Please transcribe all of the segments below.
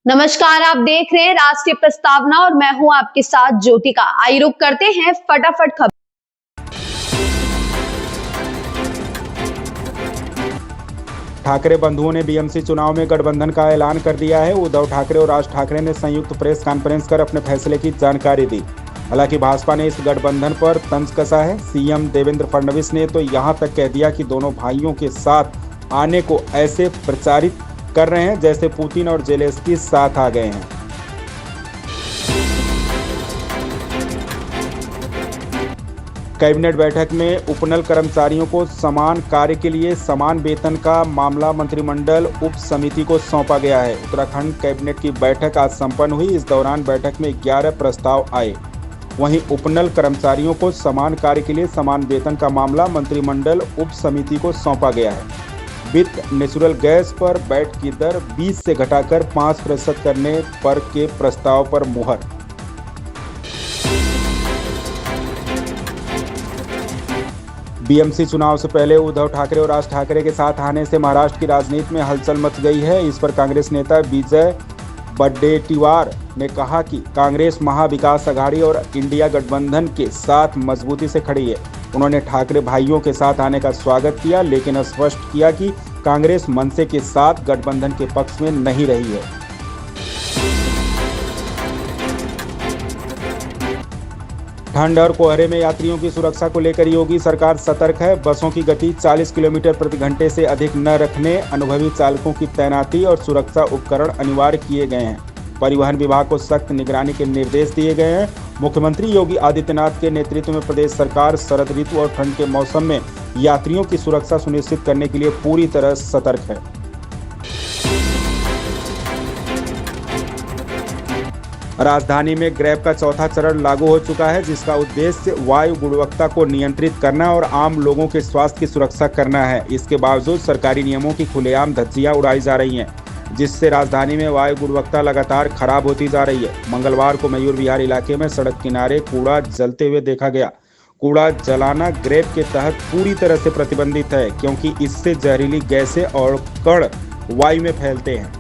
नमस्कार, आप देख रहे हैं राष्ट्रीय प्रस्तावना और मैं हूं आपके साथ ज्योतिका। आइए रुक करते हैं फटाफट खबर। ठाकरे बंधुओं ने बीएमसी चुनाव में गठबंधन का ऐलान कर दिया है। उद्धव ठाकरे और राज ठाकरे ने संयुक्त प्रेस कॉन्फ्रेंस कर अपने फैसले की जानकारी दी। हालांकि भाजपा ने इस गठबंधन पर तंज कसा है। सीएम देवेंद्र फडणवीस ने तो यहां तक कह दिया कि दोनों भाइयों के साथ आने को ऐसे प्रचारित कर रहे हैं जैसे पुतिन और जेलेंस्की साथ आ गए हैं। कैबिनेट बैठक में उपनल कर्मचारियों को समान कार्य के लिए समान वेतन का मामला मंत्रिमंडल उप समिति को सौंपा गया है। उत्तराखंड कैबिनेट की बैठक आज संपन्न हुई। इस दौरान बैठक में 11 प्रस्ताव आए। वहीं उपनल कर्मचारियों को समान कार्य के लिए समान वेतन का मामला मंत्रिमंडल उप समिति को सौंपा गया है। वित्त नेचुरल गैस पर वैट की दर 20 से घटाकर 5% करने पर के प्रस्ताव पर मुहर। बीएमसी चुनाव से पहले उद्धव ठाकरे और राज ठाकरे के साथ आने से महाराष्ट्र की राजनीति में हलचल मच गई है। इस पर कांग्रेस नेता विजय वडेट्टीवार ने कहा कि कांग्रेस महाविकास अघाड़ी और इंडिया गठबंधन के साथ मजबूती से खड़ी है। उन्होंने ठाकरे भाइयों के साथ आने का स्वागत किया, लेकिन स्पष्ट किया कि कांग्रेस मनसे के साथ गठबंधन के पक्ष में नहीं रही है। ठंड और कोहरे में यात्रियों की सुरक्षा को लेकर योगी सरकार सतर्क है। बसों की गति 40 किलोमीटर प्रति घंटे से अधिक न रखने, अनुभवी चालकों की तैनाती और सुरक्षा उपकरण अनिवार्य किए गए हैं। परिवहन विभाग को सख्त निगरानी के निर्देश दिए गए हैं। मुख्यमंत्री योगी आदित्यनाथ के नेतृत्व में प्रदेश सरकार शरद ऋतु और ठंड के मौसम में यात्रियों की सुरक्षा सुनिश्चित करने के लिए पूरी तरह सतर्क है। राजधानी में ग्रैब का चौथा चरण लागू हो चुका है, जिसका उद्देश्य वायु गुणवत्ता को नियंत्रित करना और आम लोगों के स्वास्थ्य की सुरक्षा करना है। इसके बावजूद सरकारी नियमों की खुलेआम धज्जियां उड़ाई जा रही हैं, जिससे राजधानी में वायु गुणवत्ता लगातार खराब होती जा रही है। मंगलवार को मयूर विहार इलाके में सड़क किनारे कूड़ा जलते हुए देखा गया। कूड़ा जलाना ग्रैब के तहत पूरी तरह से प्रतिबंधित है, क्योंकि इससे जहरीली गैसें और कण वायु में फैलते हैं।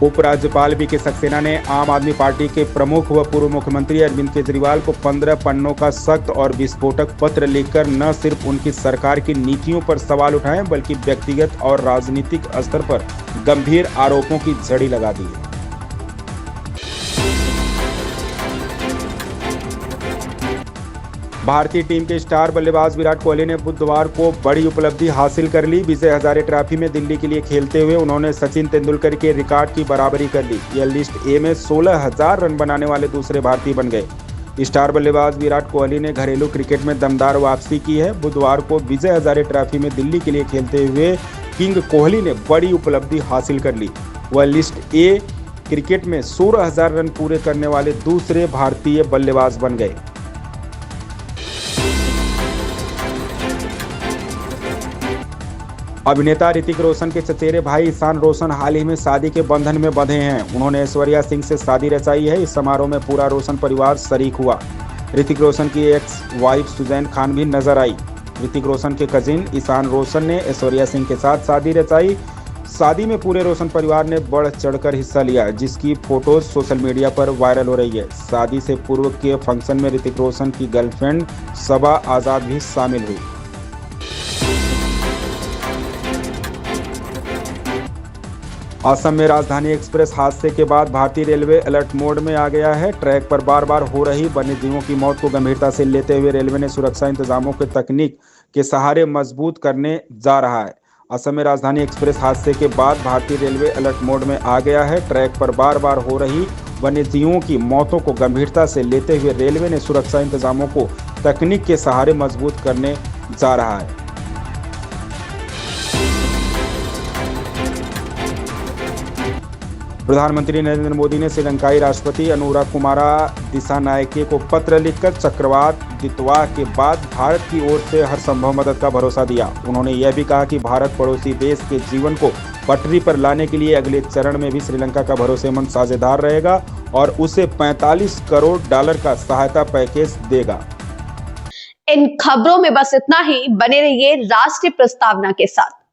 उपराज्यपाल वीके सक्सेना ने आम आदमी पार्टी के प्रमुख व पूर्व मुख्यमंत्री अरविंद केजरीवाल को 15 पन्नों का सख्त और विस्फोटक पत्र लिखकर न सिर्फ उनकी सरकार की नीतियों पर सवाल उठाए, बल्कि व्यक्तिगत और राजनीतिक स्तर पर गंभीर आरोपों की झड़ी लगा दी है। भारतीय टीम के स्टार बल्लेबाज विराट कोहली ने बुधवार को बड़ी उपलब्धि हासिल कर ली। विजय हजारे ट्रॉफी में दिल्ली के लिए खेलते हुए उन्होंने सचिन तेंदुलकर के रिकॉर्ड की बराबरी कर ली। यह लिस्ट ए में 16,000 रन बनाने वाले दूसरे भारतीय बन गए। स्टार बल्लेबाज विराट कोहली ने घरेलू क्रिकेट में दमदार वापसी की है। बुधवार को विजय हजारे ट्रॉफी में दिल्ली के लिए खेलते हुए किंग कोहली ने बड़ी उपलब्धि हासिल कर ली। वह लिस्ट ए क्रिकेट में 16,000 रन पूरे करने वाले दूसरे भारतीय बल्लेबाज बन गए। अभिनेता ऋतिक रोशन के चचेरे भाई ईशान रोशन हाल ही में शादी के बंधन में बंधे हैं। उन्होंने ऐश्वर्या सिंह से शादी रचाई है। इस समारोह में पूरा रोशन परिवार शरीक हुआ। ऋतिक रोशन की एक्स वाइफ सुजैन खान भी नजर आई। ऋतिक रोशन के कजिन ईशान रोशन ने ऐश्वर्या सिंह के साथ शादी रचाई। शादी में पूरे रोशन परिवार ने बढ़ चढ़कर हिस्सा लिया, जिसकी फोटोज सोशल मीडिया पर वायरल हो रही है। शादी से पूर्व के फंक्शन में ऋतिक रोशन की गर्लफ्रेंड सबा आजाद भी शामिल हुई। असम में राजधानी एक्सप्रेस हादसे के बाद भारतीय रेलवे अलर्ट मोड में आ गया है। ट्रैक पर बार बार हो रही वन्यजीवों की मौत को गंभीरता से लेते हुए रेलवे ने सुरक्षा इंतजामों के तकनीक के सहारे मजबूत करने जा रहा है। असम में राजधानी एक्सप्रेस हादसे के बाद भारतीय रेलवे अलर्ट मोड में आ गया है। ट्रैक पर बार बार हो रही वन्यजीवों की मौतों को गंभीरता से लेते हुए रेलवे ने सुरक्षा इंतजामों को तकनीक के सहारे मजबूत करने जा रहा है। प्रधानमंत्री नरेंद्र मोदी ने श्रीलंकाई राष्ट्रपति अनुराकुमारा दिसानायके को पत्र लिखकर चक्रवात दितवा के बाद भारत की ओर से हर संभव मदद का भरोसा दिया। उन्होंने यह भी कहा कि भारत पड़ोसी देश के जीवन को पटरी पर लाने के लिए अगले चरण में भी श्रीलंका का भरोसेमंद साझेदार रहेगा और उसे $45 करोड़ का सहायता पैकेज देगा। इन खबरों में बस इतना ही। बने रहिए राष्ट्रीय प्रस्तावना के साथ।